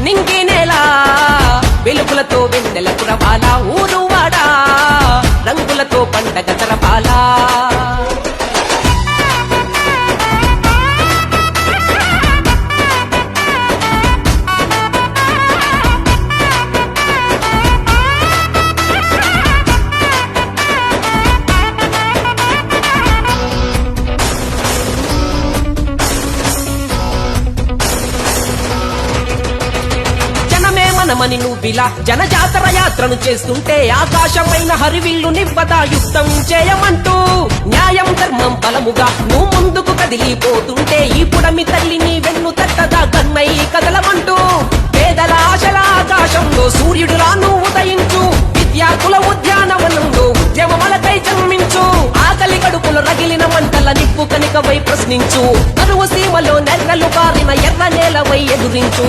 నింగి నేల వెలుగులతో వెన్నెల కురవాల ఊరువాడా రంగులతో పండగ జరపాలా మనమని నువ్విలా జనజాతర యాత్రను చేస్తుంటే ఆకాశమైన హరివిల్లు నివ్వదా యుద్ధం చేయమంటూ న్యాయం ధర్మం బలముగా నువ్వు ముందుకు కదిలిపోతుంటే ఈ పుడమి తల్లిని వెన్ను తట్టదా కన్నై కదలమంటూ పేదల ఆశల ఆకాశంలో సూర్యుడులా నువ్వు ఉదయించు విద్యార్థుల ఉద్యానవనంలో ఉద్యమలకై జన్మించు ఆకలి కడుపులో రగిలిన మంటల నిప్పు కనికవై ప్రశ్నించు కరువు సీమలో నెర్రలు కారిన ఎర్ర నేలవై ఎదురించు